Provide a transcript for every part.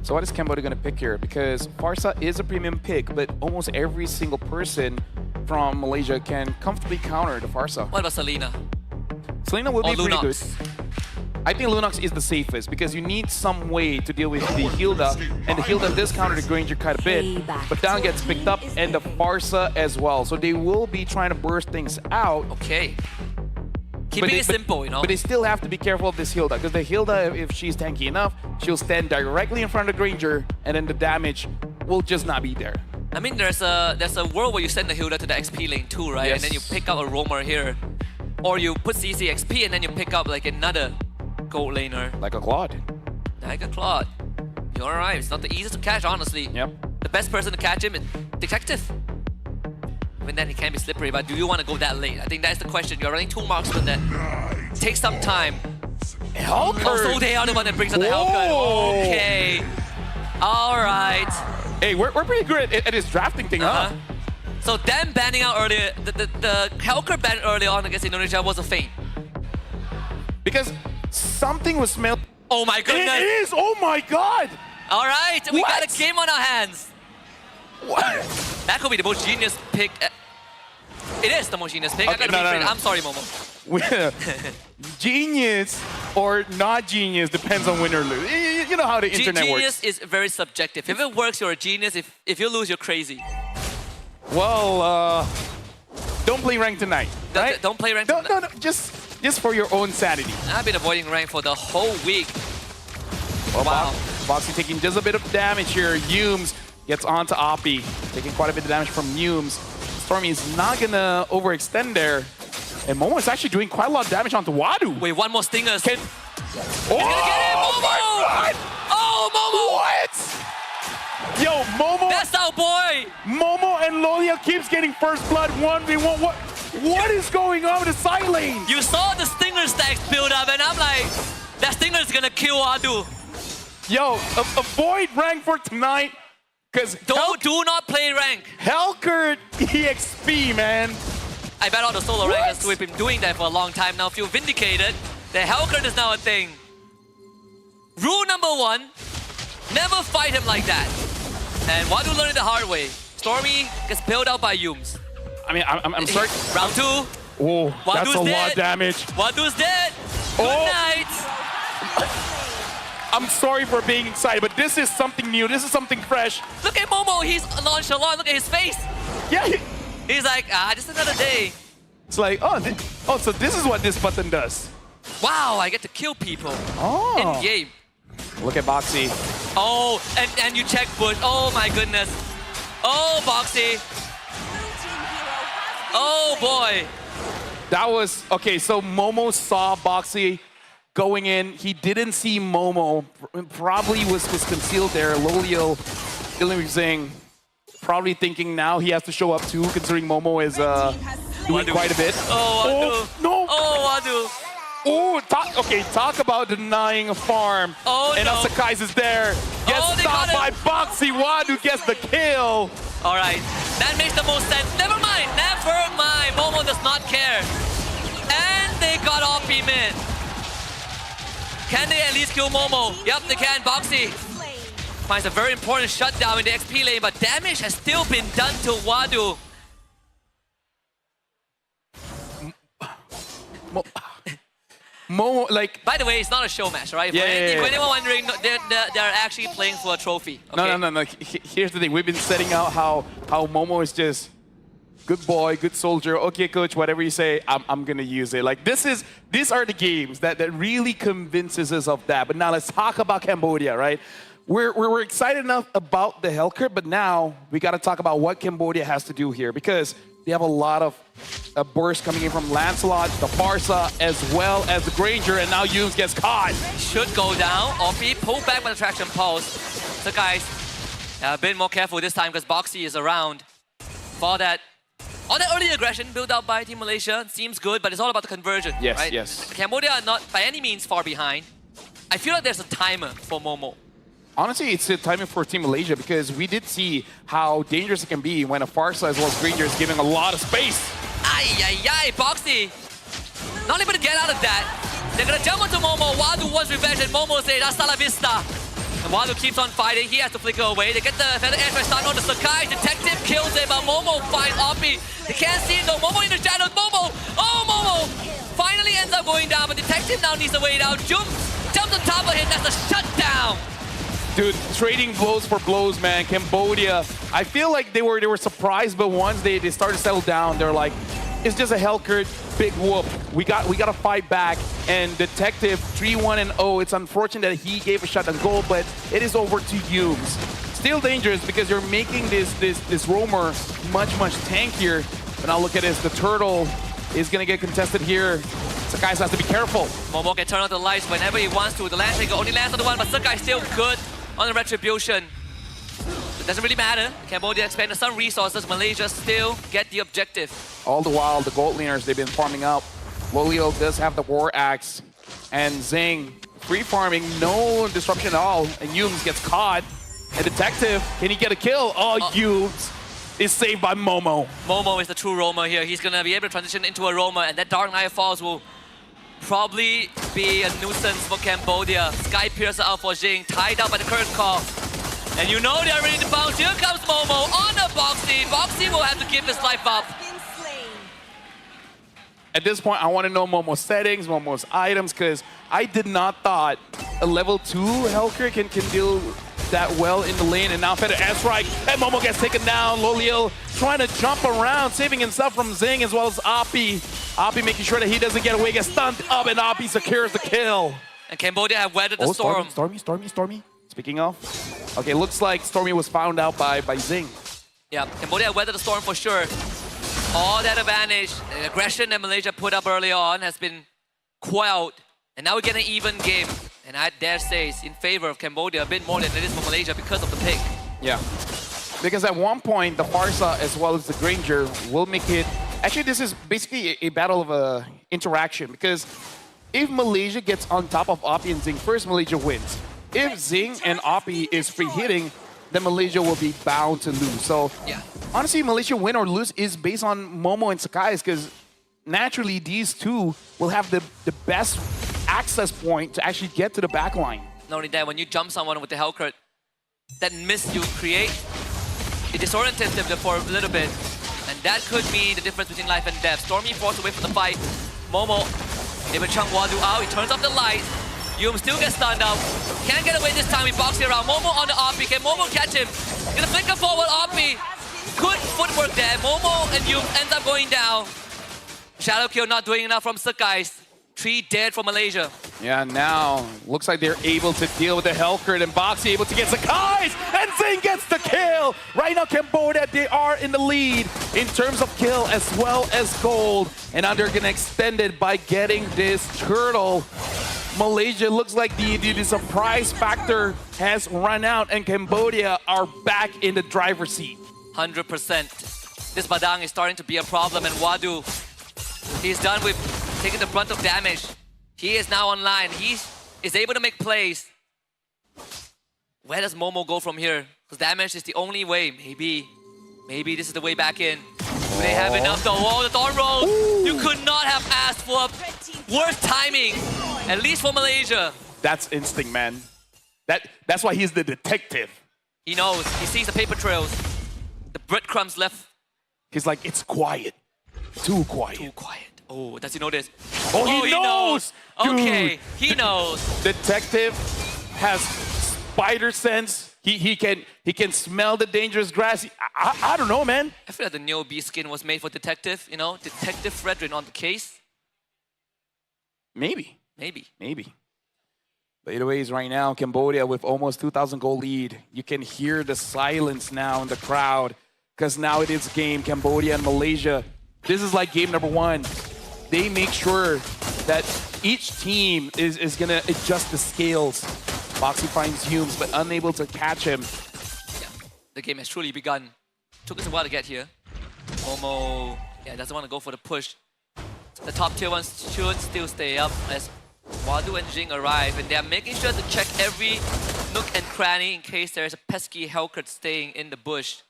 So what is Cambodia going to pick here? Because Farsa is a premium pick, but almost every single person from Malaysia can comfortably counter the Farsa. What about Selena? Selena will be pretty good. Lunox? I think Lunox is the safest because you need some way to deal with the Hilda, and the Hilda does counter the Granger quite a bit, but down gets picked up and the Farsa as well. So they will be trying to burst things out. Okay. Keeping it simple, you know. But they still have to be careful of this Hilda, because the Hilda, if she's tanky enough, she'll stand directly in front of the Granger, and then the damage will just not be there. I mean, there's a world where you send the Hilda to the XP lane too, right? Yes. And then you pick up a roamer here. Or you put CC XP and then you pick up like another gold laner. Like a Claude. Like a Claude. You're right, it's not the easiest to catch, honestly. Yep. The best person to catch him is Detective. Even then, he can be slippery, but do you want to go that late? I think that's the question. You're running 2 marksmen that take some time. Hellcurt! Oh, so they are the one that brings out the Hellcurt. Okay. Alright. Hey, we're pretty good at this drafting thing, huh? So them banning out earlier, the Hellcurt ban early on against Indonesia was a feint. Because something was smelled. Oh my goodness. It is! Oh my god! Alright, we got a game on our hands. What? That could be the most genius pick. It is the most genius pick. Okay, I gotta be I'm sorry, Momo. Genius or not genius depends on win or lose. You know how the internet Genius works. is very subjective. If it works, you're a genius. If you lose, you're crazy. Well, don't play rank tonight, right? Don't play rank tonight. No, just for your own sanity. I've been avoiding rank for the whole week. Well, wow. Boxy taking just a bit of damage here. Yumes gets onto Oppie, taking quite a bit of damage from Yumes. Stormy is not gonna overextend there. And Momo is actually doing quite a lot of damage onto Wadu. Wait, one more stingers. He's gonna get it, Momo! Oh, Momo! What? Yo, Momo. That's our boy. Momo and Lolia keeps getting first blood 1v1. What is going on with the side lanes? You saw the stinger stacks build up, and I'm like, that stinger is gonna kill Wadu. Yo, avoid rank for tonight. Because do not play rank. Hellcurt EXP, man. I bet all the solo rankers we've been doing that for a long time now feel vindicated. The Hellcurt is now a thing. Rule number 1, never fight him like that. And Wadu learned it the hard way. Stormy gets bailed out by Yumes. I mean, I'm sorry. Round 2. Oh, that's a lot of damage. Wadu's dead. Good night. I'm sorry for being excited, but this is something new. This is something fresh. Look at Momo. He's nonchalant. Look at his face. Yeah. He's like, just another day. It's like, so this is what this button does. Wow, I get to kill people. In game. Look at Boxy. Oh, and you check Bush. Oh my goodness. Oh, Boxy. Oh boy. That was, okay, so Momo saw Boxy going in. He didn't see Momo. Probably was concealed there. Lolio, saying, probably thinking now he has to show up too, considering Momo is doing quite a bit. Oh, Wadu. No. Oh, Wadu. Oh, talk about denying a farm. Oh, and no. Asakais is there. Gets stopped by Boxy. Wadu gets the kill. All right, that makes the most sense. Never mind. Momo does not care. And they got Oppie mid. Can they at least kill Momo? Yep, they can. Boxy finds a very important shutdown in the XP lane, but damage has still been done to Wadu. Momo, like... By the way, it's not a show match, right? Yeah, If anyone wondering, they're actually playing for a trophy. Okay? No. Here's the thing. We've been setting out how Momo is just good boy, good soldier. Okay, coach, whatever you say, I'm gonna use it. Like these are the games that really convinces us of that. But now let's talk about Cambodia, right? We're excited enough about the Hellcurt, but now we got to talk about what Cambodia has to do here, because they have a lot of bursts coming in from Lancelot, the Farsa, as well as the Granger, and now Yumes gets caught. Should go down. Oppie pulled back by the traction pulse. So guys, a bit more careful this time because Boxy is around. For that, all that early aggression built up by Team Malaysia seems good, but it's all about the conversion, yes, right? Yes. Cambodia are not by any means far behind. I feel like there's a timer for Momo. Honestly, it's a timing for Team Malaysia because we did see how dangerous it can be when a Farsa as well as Granger is giving a lot of space. Ay, Boxy. Not able to get out of that. They're gonna jump onto Momo. Wadu wants revenge and Momo says, hasta la vista. And Wadu keeps on fighting. He has to flicker away. They get the feather edge by stun on the Sakai. Detective kills him, but Momo finds Oppie. They can't see him though. Momo in the shadows. Momo! Oh, Momo! Finally ends up going down, but Detective now needs a way down. Jumps on top of him. That's a shutdown. Dude, trading blows for blows, man. Cambodia, I feel like they were surprised, but once they started to settle down, they're like, it's just a Hellcurt, big whoop. We got to fight back. And Detective 3-1-0. It's unfortunate that he gave a shot on goal, but it is over to Humes. Still dangerous because you're making this roamer much tankier. But now look at this, the turtle is gonna get contested here. Sakai has to be careful. Momo can turn on the lights whenever he wants to. The land shaker only lands on the one, but Sakai still good on the retribution. It doesn't really matter. Cambodia expended some resources. Malaysia still get the objective. All the while, the gold leaners, they've been farming up. Lolio does have the war axe. And Zing, free farming, no disruption at all. And Humes gets caught. And Detective, can he get a kill? Oh, Humes is saved by Momo. Momo is the true roamer here. He's gonna be able to transition into a roamer, and that Dark Knight Falls will probably be a nuisance for Cambodia. Sky Piercer out for Jing, tied up by the current call. And you know they're ready to bounce. Here comes Momo on the Boxy. Boxy will have to give his life up. At this point, I want to know Momo's settings, Momo's items, because I did not thought a level 2 Hellcurt can deal that well in the lane. And now Feather S-Strike, and Momo gets taken down. Lolio trying to jump around, saving himself from Zing as well as Oppie. Oppie making sure that he doesn't get away, gets stunned up, and Oppie secures the kill. And Cambodia have weathered the storm. Stormy. Speaking of, okay, looks like Stormy was found out by Zing. Yeah, Cambodia have weathered the storm for sure. All that advantage, the aggression that Malaysia put up early on has been quelled. And now we get an even game. And I dare say it's in favor of Cambodia a bit more than it is for Malaysia because of the pick. Yeah. Because at one point, the Farsa as well as the Granger will make it... Actually, this is basically a battle of interaction. Because if Malaysia gets on top of Oppie and Zing, first Malaysia wins. If Zing and Oppie is free hitting, then Malaysia will be bound to lose. So, yeah. Honestly, Malaysia win or lose is based on Momo and Sakai, because naturally these two will have the best access point to actually get to the back line. Not only that, when you jump someone with the Hellcurt, that miss you create, it disorientates them for a little bit. And that could mean the difference between life and death. Stormy forced away from the fight. Momo able to chunk Wadu out. He turns off the light. Yum still gets stunned out. Can't get away this time. He boxing around. Momo on the Oppie. Can Momo catch him? Gonna flicker forward. Oppie. Good footwork there. Momo and Yum ends up going down. Shadow kill not doing enough from Sakai. 3 dead for Malaysia. Yeah, now looks like they're able to deal with the Hellcurt, and Boxy able to get Sakai, and Zing gets the kill. Right now, Cambodia, they are in the lead in terms of kill as well as gold. And now they're gonna extend it by getting this turtle. Malaysia looks like the surprise factor has run out, and Cambodia are back in the driver's seat. 100%. This Badang is starting to be a problem, and Wadu, he's done with taking the brunt of damage. He is now online. He is able to make plays. Where does Momo go from here? Because damage is the only way. Maybe this is the way back in. Do they have enough though? Oh, the Thorn Roll! Ooh. You could not have asked for worse timing, at least for Malaysia. That's instinct, man. That's why he's the detective. He knows. He sees the paper trails. The breadcrumbs left. He's like, it's quiet. Too quiet. Too quiet. Oh, does he know this? Oh, he knows! Okay, Dude. he knows. Detective has spider sense. He can smell the dangerous grass. I don't know, man. I feel like the Neo B skin was made for Detective, you know? Detective Fredrin on the case. Maybe. Maybe. But either ways, right now, Cambodia with almost 2,000 goal lead. You can hear the silence now in the crowd, because now it is game Cambodia and Malaysia. This is like game number 1. They make sure that each team is going to adjust the scales. Boxy finds Humes, but unable to catch him. Yeah, the game has truly begun. Took us a while to get here. Momo, doesn't want to go for the push. The top tier ones should still stay up as Wadu and Jing arrive, and they're making sure to check every nook and cranny in case there's a pesky Hellcurt staying in the bush.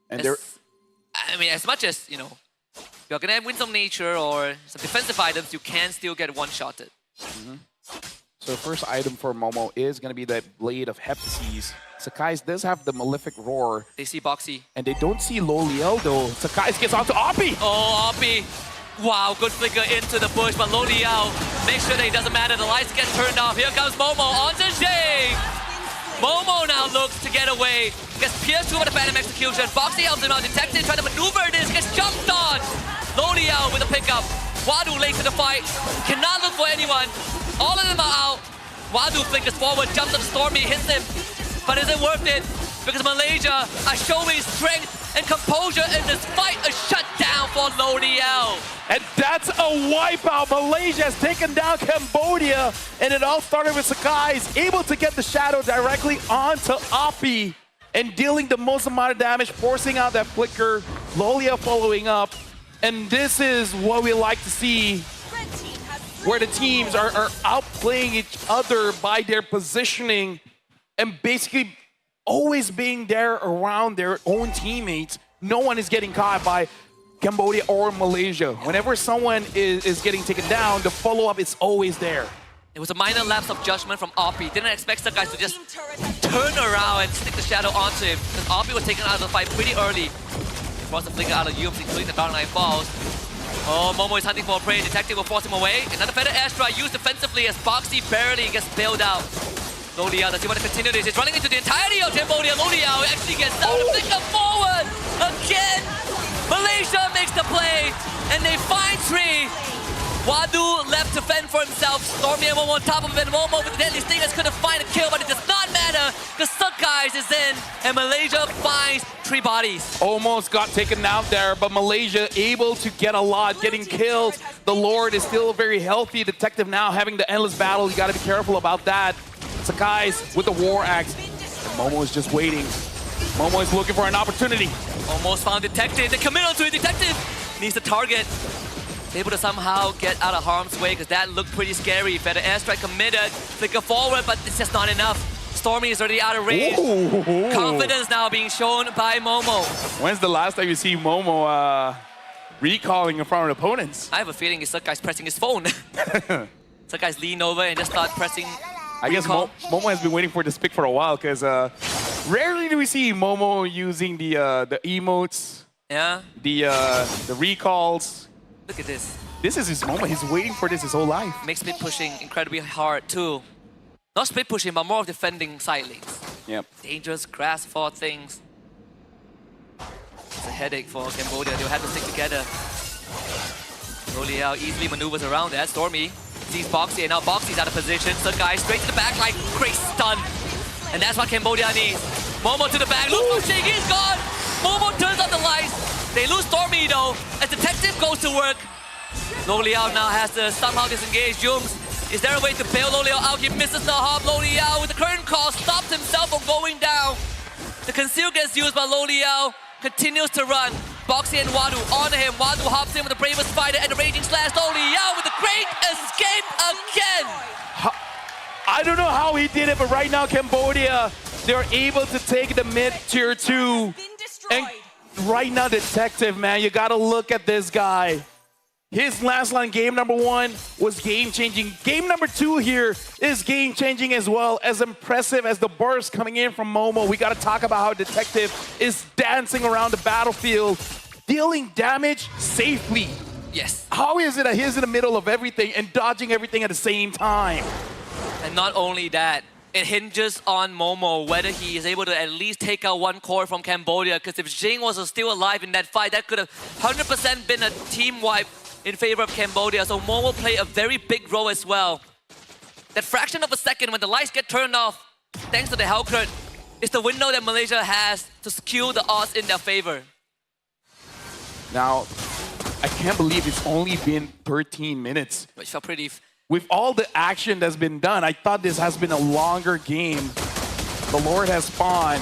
And I mean, as much as, you know, you're gonna win some nature or some defensive items, you can still get one-shotted. So the first item for Momo is going to be the Blade of Heptases. Sakai's does have the Malefic Roar. They see Boxy. And they don't see Loliel though. Sakai's gets onto Oppie. Oh, Oppie. Wow, good flicker into the bush, but Loliel makes sure that it doesn't matter. The lights get turned off. Here comes Momo onto Jay. Momo now looks to get away. Gets pierced through with a Phantom Execution. Boxy helps him out. Detective trying to maneuver this. Gets jumped on. Loliel with a pickup. Wadu late to the fight. Cannot look for anyone. All of them are out. Wadu flickers forward, jumps on Stormy, hits him. But is it worth it? Because Malaysia are showing strength and composure in this fight. A shutdown for Loliel. And that's a wipeout. Malaysia has taken down Cambodia. And it all started with Sakai's able to get the shadow directly onto Oppie and dealing the most amount of damage, forcing out that flicker. Loliel following up. And this is what we like to see, where the teams are outplaying each other by their positioning and basically always being there around their own teammates. No one is getting caught by Cambodia or Malaysia. Whenever someone is getting taken down, the follow-up is always there. It was a minor lapse of judgment from Oppie. Didn't expect the guys to just turn around and stick the shadow onto him, because Oppie was taken out of the fight pretty early. Forced the flicker out of Yums, including the Dark Knight Falls. Oh, Momo is hunting for a prey. Detective will force him away. Another Feather Airstrike used defensively as Boxy barely gets bailed out. Loliel, does he want to continue this? He's running into the entirety of Cambodia. Loliel actually gets down to flicker forward again. Malaysia makes the play, and they find Tree. Wadu left to fend for himself. Stormy and Momo on top of it. Momo with the deadly stingers couldn't find a kill, but it does not matter because Sakai's is in, and Malaysia finds 3 bodies. Almost got taken out there, but Malaysia able to get a lot, getting killed. The Lord is still very healthy. Detective now having the endless battle. You got to be careful about that. Sakai's with the War Axe. And Momo is just waiting. Momo is looking for an opportunity. Almost found Detective. They commit onto it. Detective needs the target. Able to somehow get out of harm's way because that looked pretty scary. Feather Airstrike committed. Flicker forward, but it's just not enough. Stormy is already out of range. Ooh. Confidence now being shown by Momo. When's the last time you see Momo recalling in front of opponents? I have a feeling it's Sakai's pressing his phone. Sakai's lean over and just start pressing. I guess Momo has been waiting for this pick for a while because rarely do we see Momo using the emotes, Yeah. the recalls. Look at this. This is his moment. He's waiting for this his whole life. Makes split pushing incredibly hard too. Not split pushing, but more of defending side lanes. Yep. Dangerous grass for things. It's a headache for Cambodia. They'll have to stick together. Loliel easily maneuvers around that. Stormy sees Boxy, and now Boxy's out of position. Sakai straight to the back like great stun. And that's what Cambodia needs. Momo to the back. Look, pushing, he's gone. Momo turns on the lights. They lose Stormy though, as Detective goes to work. Loliel now has to somehow disengage Jums. Is there a way to bail Loliel out? He misses the hop. Loliel with the current call stops himself from going down. The conceal gets used, but Loliel continues to run. Boxy and Wadu on him. Wadu hops in with the bravest fighter and the raging slash. Loliel with a great escape again. I don't know how he did it, but right now Cambodia, they're able to take the mid tier 2. And right now, Detective, man, you gotta look at this guy. His last line, game number 1, was game-changing. Game number 2 here is game-changing as well. As impressive as the burst coming in from Momo, we gotta talk about how Detective is dancing around the battlefield, dealing damage safely. Yes. How is it that he's in the middle of everything and dodging everything at the same time? And not only that, it hinges on Momo whether he is able to at least take out 1 core from Cambodia, because if Jing was still alive in that fight, that could have 100% been a team wipe in favor of Cambodia. So Momo played a very big role as well. That fraction of a second when the lights get turned off, thanks to the Hellcurt, is the window that Malaysia has to skew the odds in their favor. Now, I can't believe it's only been 13 minutes. Which felt pretty... With all the action that's been done, I thought this has been a longer game. The Lord has spawned.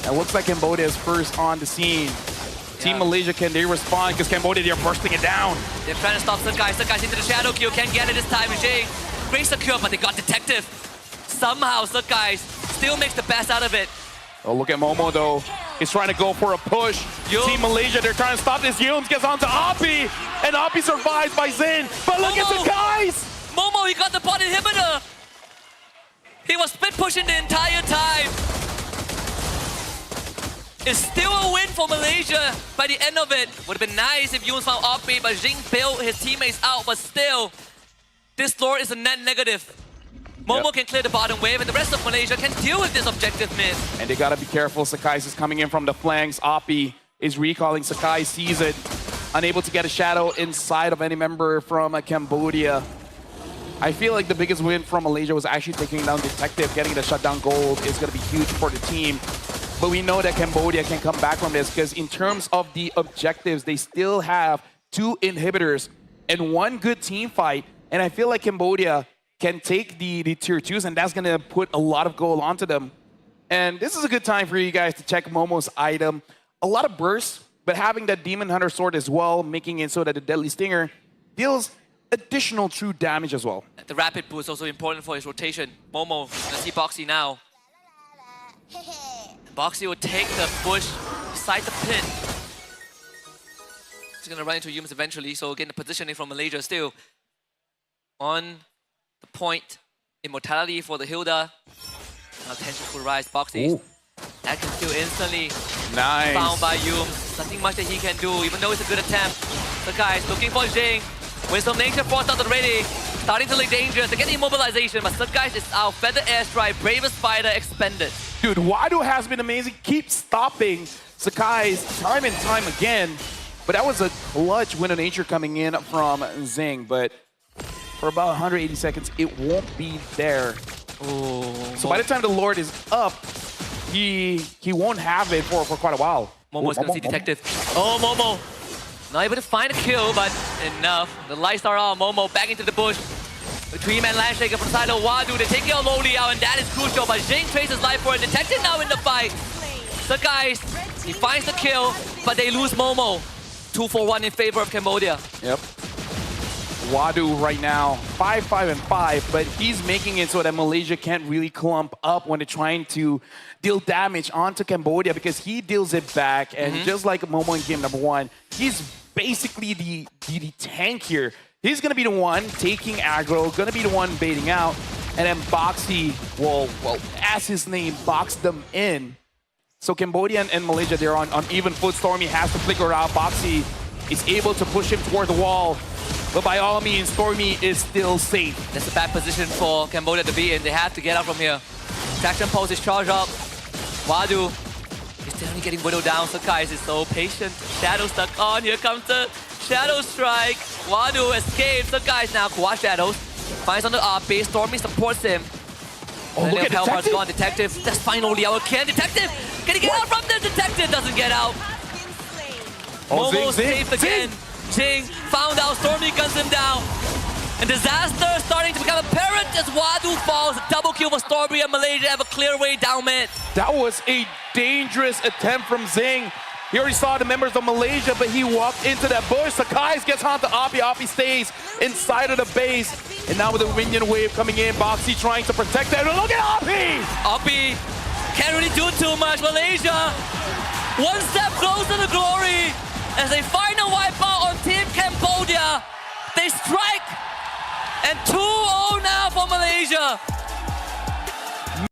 It looks like Cambodia is first on the scene. Team Malaysia, can they respond? Because Cambodia, they're bursting it down. They're trying to stop Sakai. Sakai's into the shadow kill. Can't get it this time. Jing, great secure, but they got Detective. Somehow, Sakai still makes the best out of it. Oh, look at Momo, though. He's trying to go for a push. Team Malaysia, they're trying to stop this. Yums gets onto Oppie, and Oppie survives by Zin. But look at the guys! Momo, he got the bot inhibitor. He was split pushing the entire time. It's still a win for Malaysia by the end of it. Would have been nice if Yoon found offbeat, but Jing bailed his teammates out. But still, this Lord is a net negative. Momo can clear the bottom wave, and the rest of Malaysia can deal with this objective mid. And they gotta be careful. Sakai is coming in from the flanks. Oppie is recalling. Sakai sees it. Unable to get a shadow inside of any member from Cambodia. I feel like the biggest win from Malaysia was actually taking down Detective. Getting the shutdown gold is gonna be huge for the team. But we know that Cambodia can come back from this because in terms of the objectives, they still have 2 inhibitors and 1 good team fight. And I feel like Cambodia can take the tier 2s, and that's going to put a lot of gold onto them. And this is a good time for you guys to check Momo's item. A lot of bursts, but having that Demon Hunter sword as well, making it so that the Deadly Stinger deals additional true damage as well. The rapid boost is also important for his rotation. Momo, let's see Boxy now. Boxy will take the push beside the pin. He's going to run into Yums eventually, so again, the positioning from Malaysia still on the point. Immortality for the Hilda. Now tension will rise. Boxy. Ooh. That can kill instantly. Nice. Found by Yums. Nothing much that he can do, even though it's a good attempt. Sakai is looking for Jing. Wisdom Nature forced out already. Starting to look dangerous. They're getting immobilization, but Sakai is out. Feather Airstrike, Bravest Spider expended. Dude, Wadu has been amazing. Keep stopping Sakai's time and time again. But that was a clutch Wind of Nature coming in from Zing. But for about 180 seconds, it won't be there. Ooh, so by the time the Lord is up, he won't have it for quite a while. Momo's gonna see Detective. Oh, Momo. Not able to find a kill, but enough. The lights are on. Momo back into the bush. The 3-man Landshaker from the side of Wadu. They take out Loli out, and that is crucial. But Jing trades his life for it. Detective now in the fight. Sakai, he finds the kill, but they lose Momo. 2-for-1 in favor of Cambodia. Yep. Wadu right now, 5-5-5, but he's making it so that Malaysia can't really clump up when they're trying to deal damage onto Cambodia because he deals it back. And just like Momo in game number 1, he's basically the tank here. He's going to be the one taking aggro, going to be the one baiting out, and then Boxy will, well, as his name, box them in. So Cambodia and Malaysia, they're on even foot. Stormy has to flicker out. Boxy is able to push him toward the wall. But by all means, Stormy is still safe. That's a bad position for Cambodia to be in. They have to get out from here. Traction pulse is charged up. Wadu is still getting whittled down. Sakai is so patient. Shadow stuck on. Here comes the Shadow Strike. Wadu escapes. Sakai is now Kwa Shadows. Finds on the RP. Stormy supports him. Oh, look at Detective. Gone. Detective. That's finally our can. Detective. Can he get out from this? Detective doesn't get out. Oh, Momo's Zing, safe again. Jing found out. Stormy guns him down. And disaster starting to become apparent as Wadu falls. A double kill for Stormy and Malaysia have a clear way down mid. That was a dangerous attempt from Zing. He already saw the members of Malaysia, but he walked into that bush. Sakai gets onto Oppie. Oppie stays inside of the base. And now with the Minion wave coming in, Boxy trying to protect that. Look at Oppie! Oppie can't really do too much. Malaysia, one step closer to glory. As they final wipeout on Team Cambodia, they strike. And 2-0 now for Malaysia.